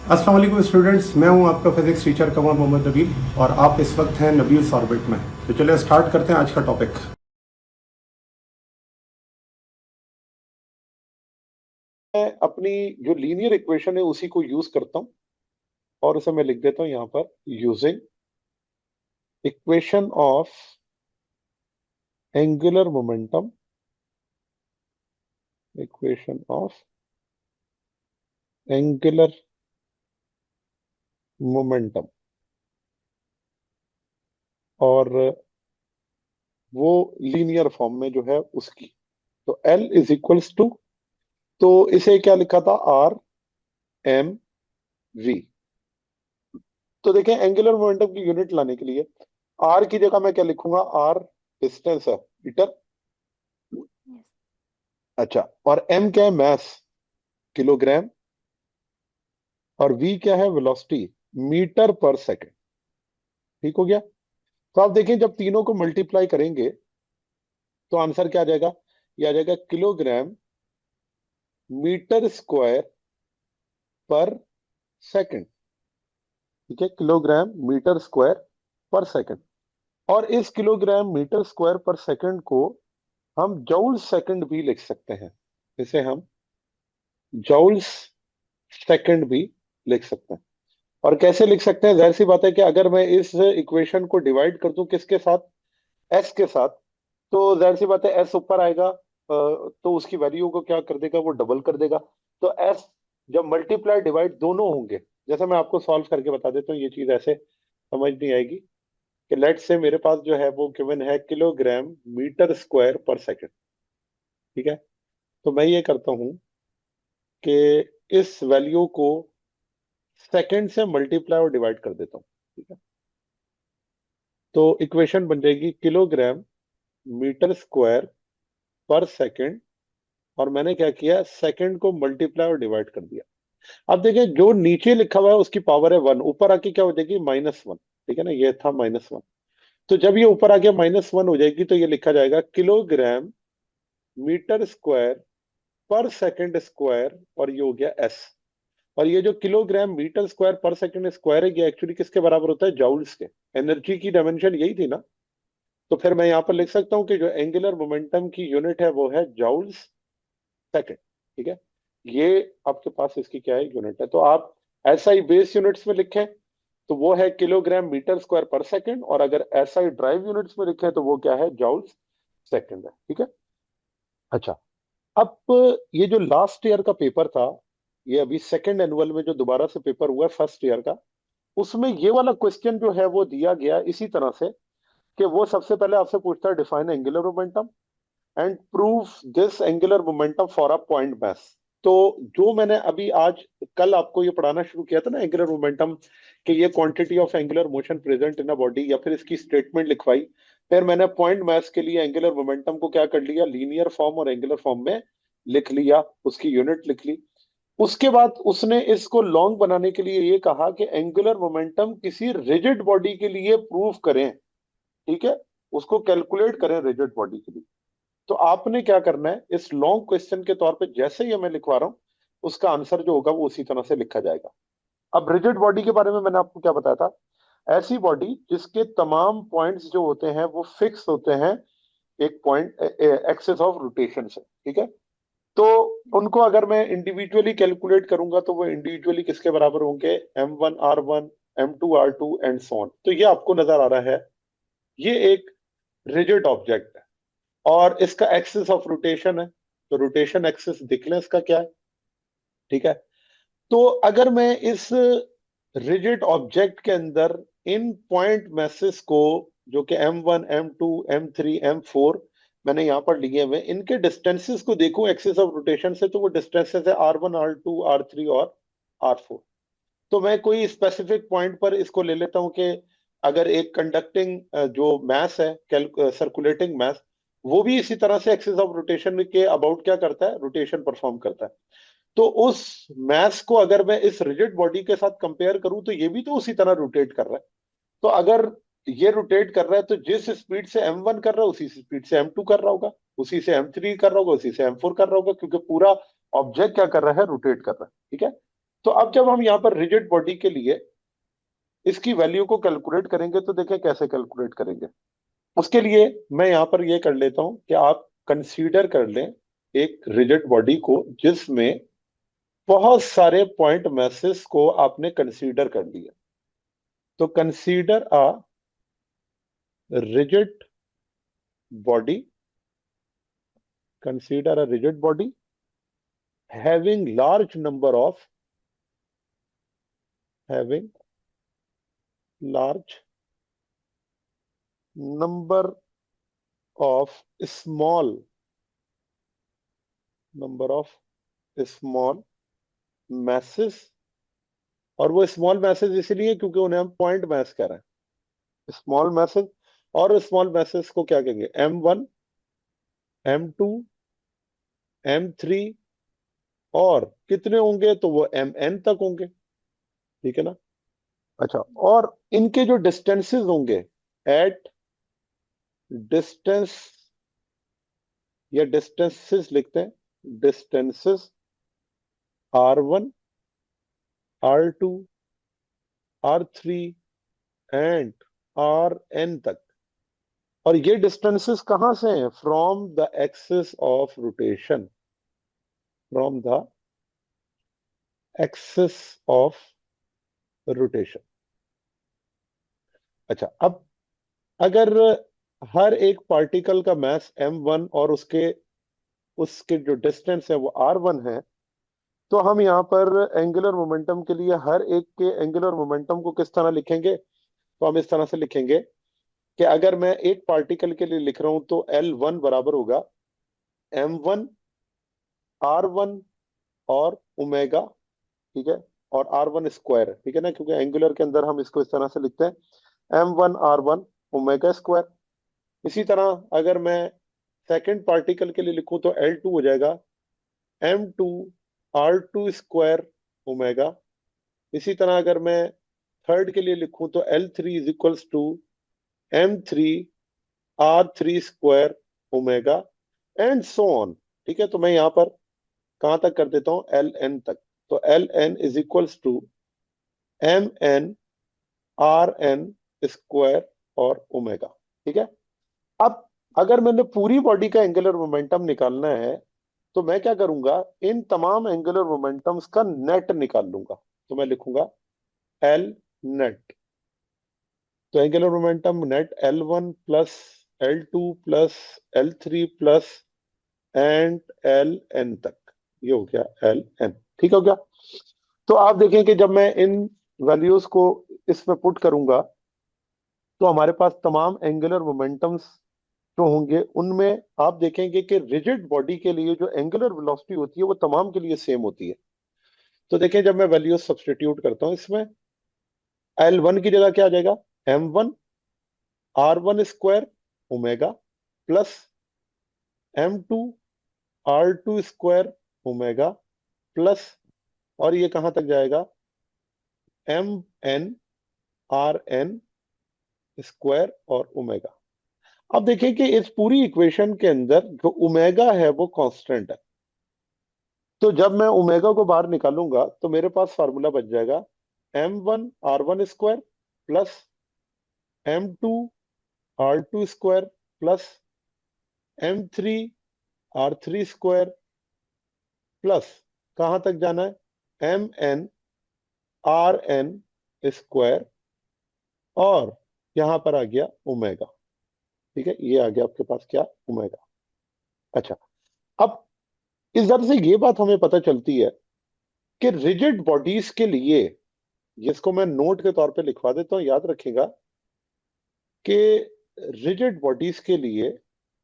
अस्सलाम वालेकुम स्टूडेंट्स, मैं हूं आपका फिजिक्स टीचर कमर मोहम्मद नबील और आप इस वक्त हैं नबील्स ऑर्बिट में। तो चलिए स्टार्ट करते हैं आज का टॉपिक। मैं अपनी जो लीनियर इक्वेशन है उसी को यूज करता हूं और उसे मैं लिख देता हूं यहां पर using equation of angular momentum. Equation of angular momentum और वो लीनियर फॉर्म में जो है उसकी, तो L इज इक्वल्स टू, तो इसे क्या लिखा था, आर एम वी। तो देखें एंगुलर मोमेंटम की यूनिट लाने के लिए आर की जगह मैं क्या लिखूंगा, आर डिस्टेंस है मीटर। अच्छा, और एम क्या है, मैस किलोग्राम, और वी क्या है, वेलोसिटी मीटर पर सेकंड। ठीक हो गया। तो आप देखें जब तीनों को मल्टीप्लाई करेंगे तो आंसर क्या आ जाएगा, ये आ जाएगा किलोग्राम मीटर स्क्वायर पर सेकंड। ठीक है, किलोग्राम मीटर स्क्वायर पर सेकंड। और इस किलोग्राम मीटर स्क्वायर पर सेकंड को हम जूल सेकंड भी लिख सकते हैं। इसे हम जूल्स सेकंड भी लिख सकते हैं। और कैसे लिख सकते हैं, जाहिर सी बात है कि अगर मैं इस इक्वेशन को डिवाइड कर दूं किसके साथ, एस के साथ, तो जाहिर सी बात है एस ऊपर आएगा, तो उसकी वैल्यू को क्या कर देगा, वो डबल कर देगा। तो एस जब मल्टीप्लाई डिवाइड दोनों होंगे, जैसे मैं आपको सॉल्व करके बता देता हूँ, ये चीज ऐसे समझ नहीं आएगी कि लेट से मेरे पास जो है वो गिवन है किलोग्राम मीटर स्क्वायर पर सेकंड। ठीक है, तो मैं ये करता हूँ कि इस वैल्यू को सेकंड से मल्टीप्लाई और डिवाइड कर देता हूँ। ठीक है, तो इक्वेशन बन जाएगी किलोग्राम मीटर स्क्वायर पर सेकंड, और मैंने क्या किया, सेकंड को मल्टीप्लाई और डिवाइड कर दिया। अब देखिए जो नीचे लिखा हुआ है उसकी पावर है वन, ऊपर आके क्या हो जाएगी, -1। ठीक है ना, ये था -1। तो जब ये ऊपर आके -1 हो जाएगी तो ये लिखा जाएगा किलोग्राम मीटर स्क्वायर पर सेकंड स्क्वायर, और ये हो गया एस। और ये जो किलोग्राम मीटर स्क्वायर पर सेकंड स्क्वायर है, ये एक्चुअली किसके बराबर होता है, जाउल्स के। एनर्जी की डायमेंशन यही थी ना। तो फिर मैं यहाँ पर लिख सकता हूँ कि जो एंगुलर मोमेंटम की यूनिट है वो है जाउल्स सेकंड। ठीक है, ये आपके पास इसकी क्या है, यूनिट है। तो आप ऐसा ही बेस यूनिट्स में लिखें तो वो है किलोग्राम मीटर स्क्वायर पर सेकंड, और अगर ऐसा ही ड्राइव यूनिट्स में लिखें तो वो क्या है, जॉउल्स सेकंड है। ठीक है। अच्छा, अब ये जो लास्ट ईयर का पेपर था, ये अभी सेकंड एनुअल में जो दोबारा से पेपर हुआ है फर्स्ट ईयर का, उसमें ये वाला क्वेश्चन जो है वो दिया गया इसी तरह से कि वो सबसे पहले आपसे पूछता है define angular momentum and prove this angular momentum for a point mass. तो जो मैंने अभी आज कल आपको ये पढ़ाना शुरू किया था ना, एंगुलर मोमेंटम, कि ये quantity of angular motion present in a body, या फिर इसकी स्टेटमेंट लिखवाई, फिर मैंने पॉइंट मास के लिए एंगुलर मोमेंटम को क्या कर लिया, लीनियर फॉर्म और एंगुलर फॉर्म में लिख लिया, उसकी यूनिट लिख ली। उसके बाद उसने इसको लॉन्ग बनाने के लिए ये कहा कि एंगुलर मोमेंटम किसी रिजिड बॉडी के लिए प्रूव करें। ठीक है, उसको कैलकुलेट करें रिजिड बॉडी के लिए। तो आपने क्या करना है, इस लॉन्ग क्वेश्चन के तौर पे जैसे ही मैं लिखवा रहा हूं, उसका आंसर जो होगा वो उसी तरह से लिखा जाएगा। अब रिजिड बॉडी के बारे में मैंने आपको क्या बताया था, ऐसी बॉडी जिसके तमाम पॉइंट्स जो होते हैं वो फिक्स होते हैं एक पॉइंट एक्सिस ऑफ रोटेशन से। ठीक है, तो उनको अगर मैं इंडिविजुअली कैलकुलेट करूंगा तो वो इंडिविजुअली किसके बराबर होंगे, M1 R1, M2 R2 and so on. तो ये आपको नजर आ रहा है, ये एक रिजिड ऑब्जेक्ट है और इसका एक्सिस ऑफ रोटेशन है। तो रोटेशन एक्सिस दिख लें इसका क्या है। ठीक है, तो अगर मैं इस रिजिड ऑब्जेक्ट के अंदर इन पॉइंट मैसेस को, जो कि M1 M2 M3 M4 मैंने यहां पर लिए हुए, इनके डिस्टेंसेस को देखूं एक्सिस ऑफ रोटेशन से, तो वो डिस्टेंसेस है R1 R2 R3 और R4। तो मैं कोई स्पेसिफिक पॉइंट पर इसको ले लेता हूं कि अगर एक कंडक्टिंग जो मैस है, सर्कुलेटिंग मैस, वो भी इसी तरह से एक्सिस ऑफ रोटेशन के अबाउट क्या करता है, रोटेशन परफॉर्म करता है। तो उस मैस को अगर मैं इस रिजिड बॉडी के साथ कंपेयर करूं तो ये भी तो उसी तरह रोटेट कर रहा है। तो अगर ये रोटेट कर रहा है तो जिस स्पीड से M1 कर रहा है उसी स्पीड से M2 कर रहा होगा, उसी से M3 कर रहा होगा, उसी से M4 कर रहा होगा, क्योंकि पूरा ऑब्जेक्ट क्या कर रहा है, रोटेट कर रहा है। ठीक है, तो अब जब हम यहाँ पर रिजिड बॉडी के लिए इसकी वैल्यू को कैलकुलेट करेंगे तो देखें कैसे कैलकुलेट करेंगे। उसके लिए मैं यहाँ पर ये कर लेता हूं कि आप कंसीडर कर लें एक रिजिड बॉडी को जिसमें बहुत सारे पॉइंट मैसेस को आपने कंसीडर कर लिया। तो consider a rigid body, consider a rigid body having large number of having large number of small number of small masses। और वो स्मॉल मैसेज इसलिए क्योंकि उन्हें हम पॉइंट मैस कह रहे हैं, स्मॉल मैसेज। और स्मॉल मैसेज को क्या कहेंगे, M1, M2, M3, और कितने होंगे तो वो Mn तक होंगे, ठीक है ना। अच्छा, और इनके जो डिस्टेंसेस होंगे एट डिस्टेंस, या डिस्टेंसेस लिखते हैं, distances R1, R2, R3 and Rn तक। और ये डिस्टेंसेस कहां से हैं, from the axis of rotation, from the axis of rotation. अच्छा, अब अगर हर एक पार्टिकल का मास m1 और उसके उसके जो डिस्टेंस है वो r1 है, तो हम यहाँ पर एंगुलर मोमेंटम के लिए हर एक के एंगुलर मोमेंटम को किस तरह लिखेंगे, तो हम इस तरह से लिखेंगे कि अगर मैं एक पार्टिकल के लिए लिख रहा हूं तो L1 बराबर होगा M1 R1 और ओमेगा, ठीक है, और R1 स्क्वायर, ठीक है ना, क्योंकि एंगुलर के अंदर हम इसको इस तरह से लिखते हैं M1 R1 ओमेगा स्क्वायर। इसी तरह अगर मैं सेकंड पार्टिकल के लिए लिखूं तो L2 हो जाएगा M2 R2 स्क्वायर ओमेगा। इसी तरह अगर मैं थर्ड के लिए लिखूं तो L3 is equals to M3 R3 square omega, and so on. ठीक है, तो मैं यहां पर कहां तक कर देता हूं, Ln तक। तो Ln is equals to Mn Rn square और ओमेगा, ठीक है। अब अगर मैंने पूरी बॉडी का एंगुलर मोमेंटम निकालना है तो मैं क्या करूंगा, इन तमाम एंगुलर मोमेंटम्स का नेट निकाल लूंगा। तो मैं लिखूंगा L नेट। तो angular momentum net L1 plus L2 plus L3 plus and Ln तक, ये हो गया Ln, ठीक हो गया। तो आप देखें कि जब मैं इन वैल्यूज को इसमें पुट करूंगा तो हमारे पास तमाम एंगुलर मोमेंटम्स जो होंगे उनमें आप देखेंगे कि रिजिड बॉडी के लिए जो एंगुलर वेलोसिटी होती है वो तमाम के लिए सेम होती है। तो देखें जब मैं वैल्यूज सब्स्टिट्यूट करता हूं इसमें, L1 की जगह क्या आ जाएगा, M1 R1 square omega plus M2 R2 square omega plus, और ये कहां तक जाएगा, Mn Rn स्क्वायर और ओमेगा। अब देखिए कि इस पूरी इक्वेशन के अंदर जो ओमेगा है वो कांस्टेंट है। तो जब मैं ओमेगा को बाहर निकालूंगा तो मेरे पास फार्मूला बच जाएगा M1 R1 square plus M2 R2 square plus M3 R3 square plus, कहां तक जाना है, Mn Rn स्क्वायर, और यहां पर आ गया ओमेगा, ठीक है, ये आ गया आपके पास क्या, ओमेगा। अच्छा, अब इस तरह से ये बात हमें पता चलती है कि रिजिड बॉडीज के लिए, जिसको मैं नोट के तौर पे लिखवा देता हूं, याद रखिएगा कि रिजिड बॉडीज के लिए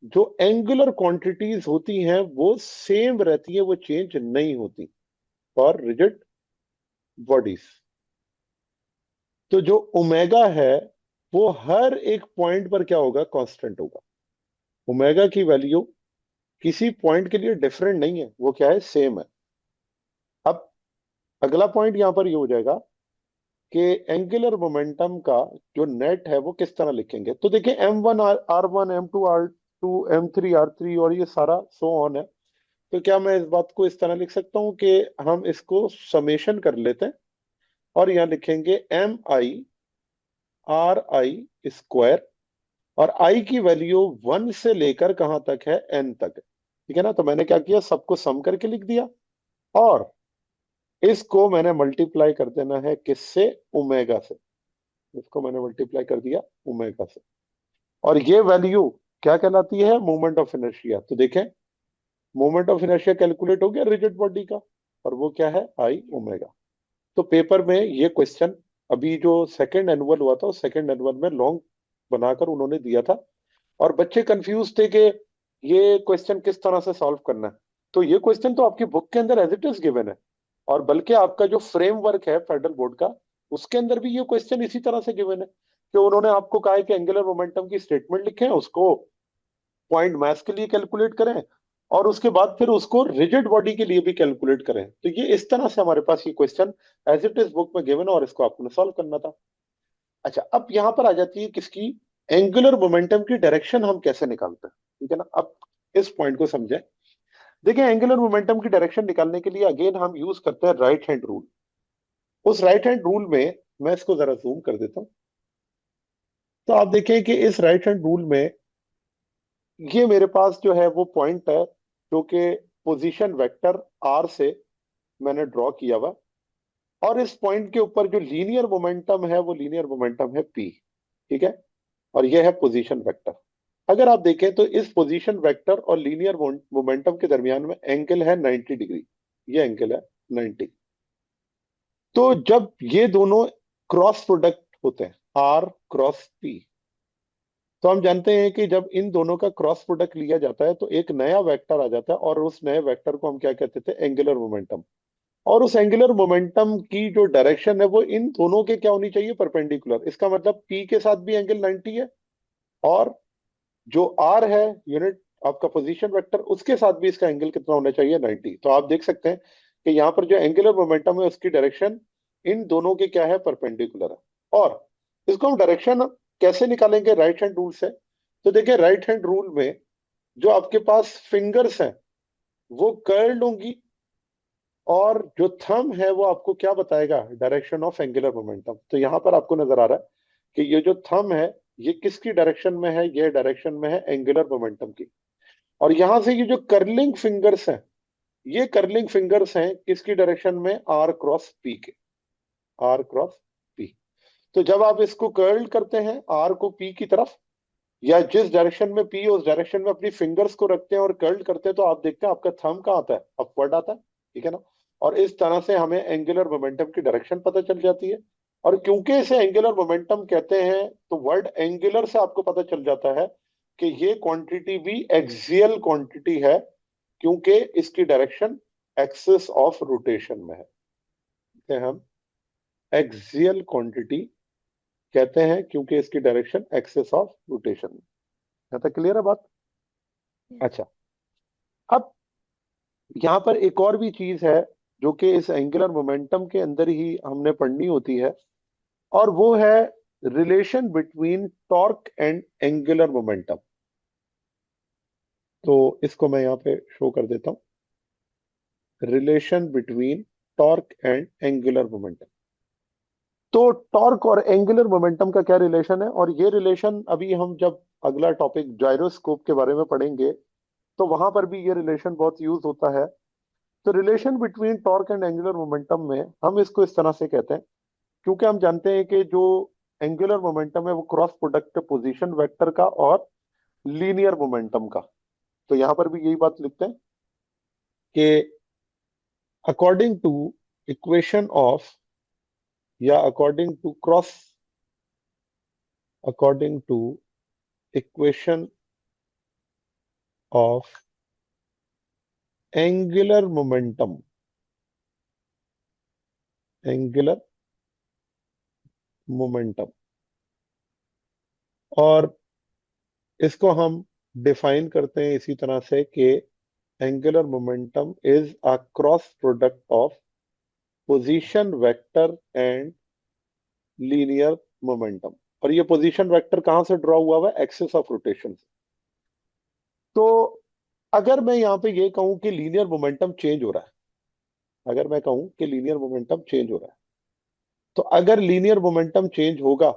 जो एंगुलर क्वांटिटीज होती हैं वो सेम रहती है, वो चेंज नहीं होती फॉर रिजिड बॉडीज। तो जो ओमेगा है वो हर एक पॉइंट पर क्या होगा, कांस्टेंट होगा। ओमेगा की वैल्यू किसी पॉइंट के लिए डिफरेंट नहीं है, वो क्या है, सेम है। अब अगला पॉइंट यहां पर ये हो जाएगा कि एंगुलर मोमेंटम का जो नेट है वो किस तरह लिखेंगे। तो देखिए M1 R1 M2 R2 M3 R3 और ये सारा सो ऑन है। तो क्या मैं इस बात को इस तरह लिख सकता हूं कि हम इसको समेशन कर लेते हैं और यहां लिखेंगे MI RI² और आई की वैल्यू 1 से लेकर कहां तक है, n तक है। ठीक है ना। तो मैंने क्या किया, सबको सम करके लिख दिया और इसको मैंने मल्टीप्लाई कर देना है किससे, ओमेगा से। इसको मैंने मल्टीप्लाई कर दिया ओमेगा से और ये वैल्यू क्या कहलाती है, मोमेंट ऑफ इनर्शिया। तो देखें, मोमेंट ऑफ इनर्शिया कैलकुलेट हो गया रिजिड बॉडी का और वो क्या है, आई ओमेगा। तो पेपर में ये क्वेश्चन अभी जो सेकंड एनुअल हुआ था, उस सेकंड एनुअल में लॉन्ग बनाकर उन्होंने दिया था और बच्चे कंफ्यूज थे कि ये क्वेश्चन किस तरह से सॉल्व करना है। तो ये क्वेश्चन तो आपकी बुक के अंदर एज इट इज गिवन है और बल्कि आपका जो फ्रेमवर्क है फेडरल बोर्ड का, उसके अंदर भी ये क्वेश्चन इसी तरह से गिवन है कि उन्होंने आपको कहा है कि एंगुलर मोमेंटम की स्टेटमेंट लिखें, उसको पॉइंट मास के लिए कैलकुलेट करें और उसके बाद फिर उसको रिजिड बॉडी के लिए भी कैलकुलेट करें। तो ये इस तरह से हमारे पास ये question as it is book में गिवन है और इसको आपको सॉल्व करना था। अच्छा, अब यहां पर आ जाती है किसकी, एंगुलर मोमेंटम की डायरेक्शन हम कैसे निकालते हैं। ठीक है ना। अब इस पॉइंट को समझें। देखिए, एंगुलर मोमेंटम की डायरेक्शन निकालने के लिए अगेन हम यूज करते हैं राइट हैंड रूल। उस राइट हैंड रूल में मैं इसको जरा जूम कर देता हूं। तो आप देखें कि इस राइट हैंड रूल में ये मेरे पास जो है वो पॉइंट है जो कि पोजीशन वेक्टर आर से मैंने ड्रॉ किया हुआ और इस पॉइंट के ऊपर जो लीनियर मोमेंटम है वो लीनियर मोमेंटम है पी। ठीक है। और ये है पोजीशन वेक्टर। अगर आप देखें तो इस पोजीशन वेक्टर और लीनियर मोमेंटम के दरमियान में एंगल है 90 डिग्री। ये एंगल है 90। तो जब ये दोनों क्रॉस प्रोडक्ट होते हैं आर क्रॉस पी, तो हम जानते हैं कि जब इन दोनों का क्रॉस प्रोडक्ट लिया जाता है तो एक नया वेक्टर आ जाता है और उस नए वेक्टर को हम क्या कहते थे, एंगुलर मोमेंटम। और उस एंगुलर मोमेंटम की जो डायरेक्शन है वो इन दोनों के क्या होनी चाहिए, परपेंडिकुलर। इसका मतलब पी के साथ भी एंगल 90 है और जो आर है यूनिट आपका पोजीशन वेक्टर, उसके साथ भी इसका एंगल कितना होना चाहिए, 90। तो आप देख सकते हैं कि यहाँ पर जो एंगुलर मोमेंटम है उसकी डायरेक्शन इन दोनों के क्या है, परपेंडिकुलर है। और इसको हम डायरेक्शन कैसे निकालेंगे, राइट हैंड रूल से। तो देखिए, राइट हैंड रूल में जो आपके पास फिंगर्स हैं वो कर्ल्ड होंगी और जो थंब है वो आपको क्या बताएगा, डायरेक्शन ऑफ एंगुलर मोमेंटम। तो यहां पर आपको नजर आ रहा है कि ये जो थंब है ये किसकी डायरेक्शन में है, ये डायरेक्शन में है एंगुलर मोमेंटम की। और यहां से ये जो कर्लिंग फिंगर्स हैं, ये कर्लिंग फिंगर्स हैं किसकी डायरेक्शन में, आर क्रॉस पी के, आर क्रॉस पी। तो जब आप इसको कर्ल करते हैं आर को पी की तरफ, या जिस डायरेक्शन में पी है उस डायरेक्शन में अपनी फिंगर्स को रखते हैं और कर्ल करते हैं, तो आप देखते हैं आपका थंब कहाँ आता है, अपवर्ड आता है। ठीक है ना। और इस तरह से हमें एंगुलर मोमेंटम की डायरेक्शन पता चल जाती है। और क्योंकि इसे एंगुलर मोमेंटम कहते हैं तो वर्ड एंगुलर से आपको पता चल जाता है कि ये क्वांटिटी भी एक्सियल क्वांटिटी है, क्योंकि इसकी डायरेक्शन एक्सिस ऑफ रोटेशन में है। इसे हम एक्सियल क्वांटिटी कहते हैं क्योंकि इसकी डायरेक्शन एक्सिस ऑफ रोटेशन में। यहाँ तक क्लियर है बात। अच्छा, अब यहां पर एक और भी चीज है जो कि इस एंगुलर मोमेंटम के अंदर ही हमने पढ़नी होती है और वो है relation between torque and angular momentum. तो इसको मैं यहाँ पे शो कर देता हूँ, relation between torque and angular momentum. तो टॉर्क और एंगुलर मोमेंटम का क्या रिलेशन है, और ये रिलेशन अभी हम जब अगला टॉपिक जायरोस्कोप के बारे में पढ़ेंगे तो वहां पर भी ये रिलेशन बहुत यूज होता है। तो relation between torque and angular momentum में हम इसको इस तरह से कहते हैं, क्योंकि हम जानते हैं कि जो एंगुलर मोमेंटम है वो क्रॉस प्रोडक्ट है पोजीशन वेक्टर का और लीनियर मोमेंटम का। तो यहां पर भी यही बात लिखते हैं कि अकॉर्डिंग टू इक्वेशन ऑफ, या according to equation of angular momentum, angular momentum, और इसको हम डिफाइन करते हैं इसी तरह से कि angular momentum is a cross product of position vector and linear momentum. और ये पोजीशन वेक्टर कहां से ड्रॉ हुआ है, एक्सिस ऑफ रोटेशन से। तो अगर मैं यहाँ पे ये कहूं कि लीनियर मोमेंटम चेंज हो रहा है, अगर मैं कहूं कि लीनियर मोमेंटम चेंज हो रहा है, तो अगर लीनियर मोमेंटम चेंज होगा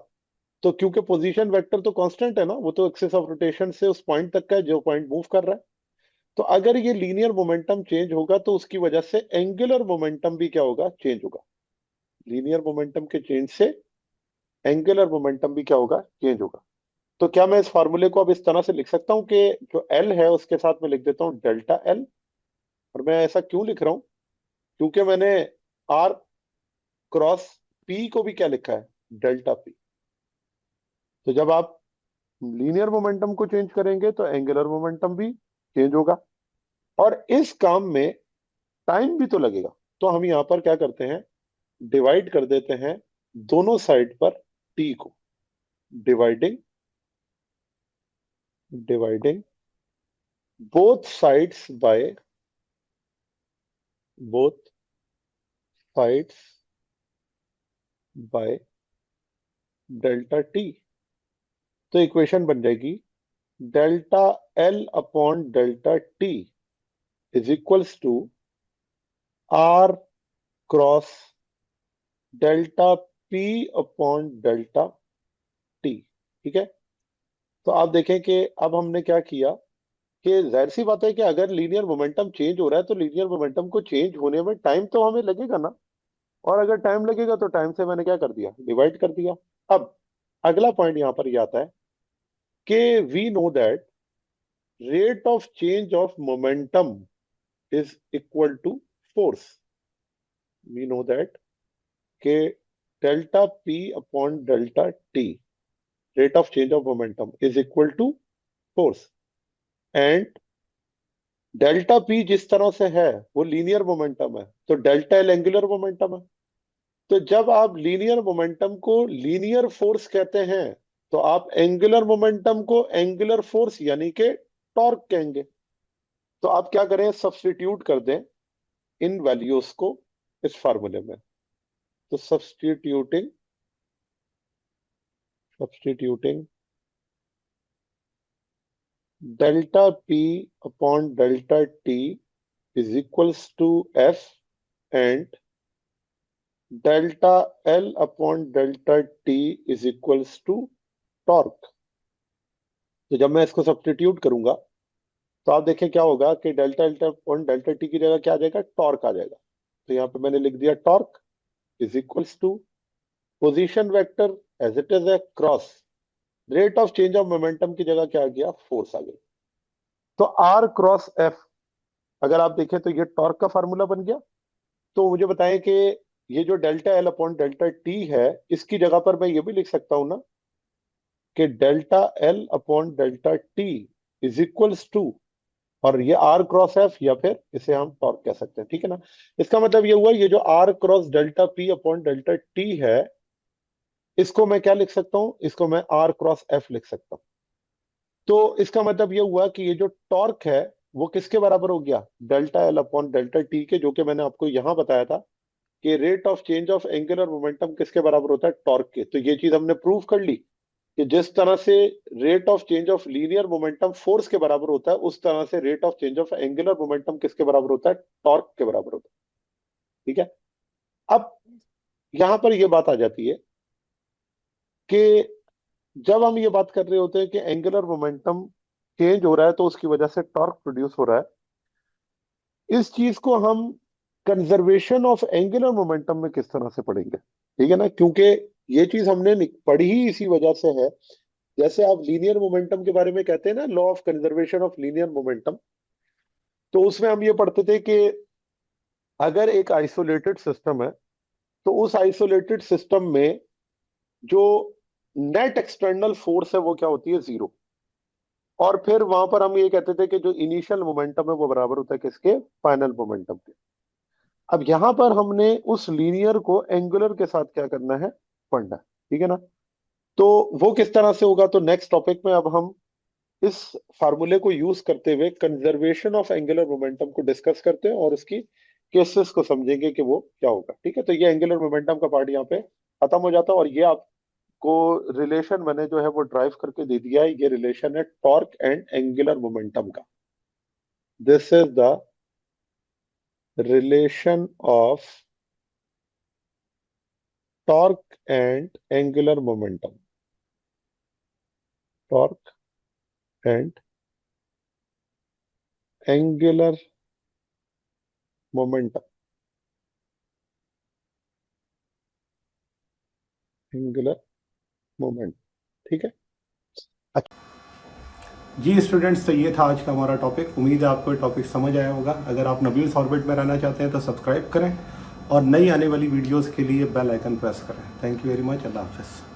तो क्योंकि पोजीशन वेक्टर तो कांस्टेंट है ना, वो तो एक्सिस ऑफ रोटेशन से उस पॉइंट तक का है जो पॉइंट मूव कर रहा है। तो अगर ये लीनियर मोमेंटम चेंज होगा तो उसकी वजह से एंगुलर मोमेंटम भी क्या होगा, चेंज होगा। लीनियर मोमेंटम के चेंज से एंगुलर मोमेंटम भी क्या होगा, चेंज होगा। तो क्या मैं इस फार्मूले को अब इस तरह से लिख सकता हूं कि जो एल है उसके साथ मैं लिख देता हूं डेल्टा एल। और मैं ऐसा क्यों लिख रहा हूं, क्योंकि मैंने आर क्रॉस पी को भी क्या लिखा है, डेल्टा पी। तो जब आप लीनियर मोमेंटम को चेंज करेंगे तो एंगुलर मोमेंटम भी चेंज होगा। और इस काम में टाइम भी तो लगेगा। तो हम यहां पर क्या करते हैं, डिवाइड कर देते हैं दोनों साइड पर टी को, dividing dividing both sides by both sides by delta T. तो इक्वेशन बन जाएगी delta L upon delta T is equals to R cross delta P upon delta T. ठीक है। तो आप देखें कि अब हमने क्या किया कि जाहिर सी बात है कि अगर लीनियर मोमेंटम चेंज हो रहा है तो लीनियर मोमेंटम को चेंज होने में टाइम तो हमें लगेगा ना। और अगर टाइम लगेगा तो टाइम से मैंने क्या कर दिया, डिवाइड कर दिया। अब अगला पॉइंट यहां पर ये आता है कि we know that rate of change of momentum is equal to force. We know that के delta P upon delta t, rate of change of momentum is equal to force. And delta p जिस तरह से है वो linear momentum है, तो delta L angular momentum है। तो जब आप लीनियर मोमेंटम को लीनियर फोर्स कहते हैं तो आप एंगुलर मोमेंटम को एंगुलर फोर्स यानी कि टॉर्क कहेंगे। तो आप क्या करें, सब्स्टिट्यूट कर दें इन वैल्यूज को इस फार्मूले में। तो substituting delta P upon delta T is equals to F and delta L upon delta T is equals to torque. तो जब मैं इसको सब्स्टिट्यूट करूंगा तो आप देखें क्या होगा कि delta L upon delta T की जगह क्या आ जाएगा, टॉर्क आ जाएगा। तो यहाँ पे मैंने लिख दिया torque is equals to position vector as it is a cross rate of change of momentum की जगह क्या आ गया, फोर्स आ गई। तो आर क्रॉस एफ अगर आप देखें तो ये टॉर्क का फार्मूला बन गया। तो मुझे बताएं कि ये जो delta L upon delta T है इसकी जगह पर मैं ये भी लिख सकता हूं ना कि delta L upon delta T is equals to, और ये आर क्रॉस एफ या फिर इसे हम टॉर्क कह सकते हैं। ठीक है ना। इसका मतलब ये हुआ ये जो R cross delta P upon delta T है इसको मैं क्या लिख सकता हूं, इसको मैं आर क्रॉस एफ लिख सकता हूं। तो इसका मतलब ये हुआ कि ये जो टॉर्क है वो किसके बराबर हो गया, delta L upon delta T के, जो कि मैंने आपको यहां बताया था कि rate of change of angular momentum किसके बराबर होता है, टॉर्क के। तो ये चीज हमने प्रूव कर ली कि जिस तरह से rate of change of linear momentum force के बराबर होता है उस तरह से rate of change of angular momentum किसके बराबर होता है, टॉर्क के बराबर होता है। ठीक है। अब यहां पर यह बात आ जाती है कि जब हम ये बात कर रहे होते हैं कि एंगुलर मोमेंटम चेंज हो रहा है तो उसकी वजह से टॉर्क प्रोड्यूस हो रहा है, इस चीज को हम कंजर्वेशन ऑफ एंगुलर मोमेंटम में किस तरह से पढ़ेंगे। ठीक है ना, क्योंकि ये चीज हमने पढ़ी ही इसी वजह से है। जैसे आप लीनियर मोमेंटम के बारे में कहते हैं ना, law of conservation of linear momentum, तो उसमें हम ये पढ़ते थे कि अगर एक आइसोलेटेड सिस्टम है तो उस आइसोलेटेड सिस्टम में जो नेट एक्सटर्नल फोर्स है वो क्या होती है, जीरो। और फिर वहां पर हम ये कहते थे कि जो इनिशियल मोमेंटम है वो बराबर होता है किसके, फाइनल मोमेंटम के। अब यहां पर हमने उस लीनियर को एंगुलर के साथ क्या करना है, पढ़ना है। ठीक है ना। तो वो किस तरह से होगा, तो नेक्स्ट टॉपिक में अब हम इस फार्मूले को यूज करते हुए कंजर्वेशन ऑफ एंगुलर मोमेंटम को डिस्कस करते हैं और उसकी केसेस को समझेंगे कि वो क्या होगा। ठीक है। तो ये एंगुलर मोमेंटम का पार्ट यहाँ पे खत्म हो जाता है। और ये आपको रिलेशन मैंने जो है वो ड्राइव करके दे दिया है, ये रिलेशन है टॉर्क एंड एंगुलर मोमेंटम का। This is the relation of torque and angular momentum, torque and angular momentum, angular moment. ठीक है। जी स्टूडेंट्स, तो ये था आज का हमारा टॉपिक। उम्मीद है आपको ये टॉपिक समझ आया होगा। अगर आप नबील्स ऑर्बिट में रहना चाहते हैं तो सब्सक्राइब करें और नई आने वाली वीडियोस के लिए बेल आइकन प्रेस करें। Thank you very much. अल्लाह हाफिज़।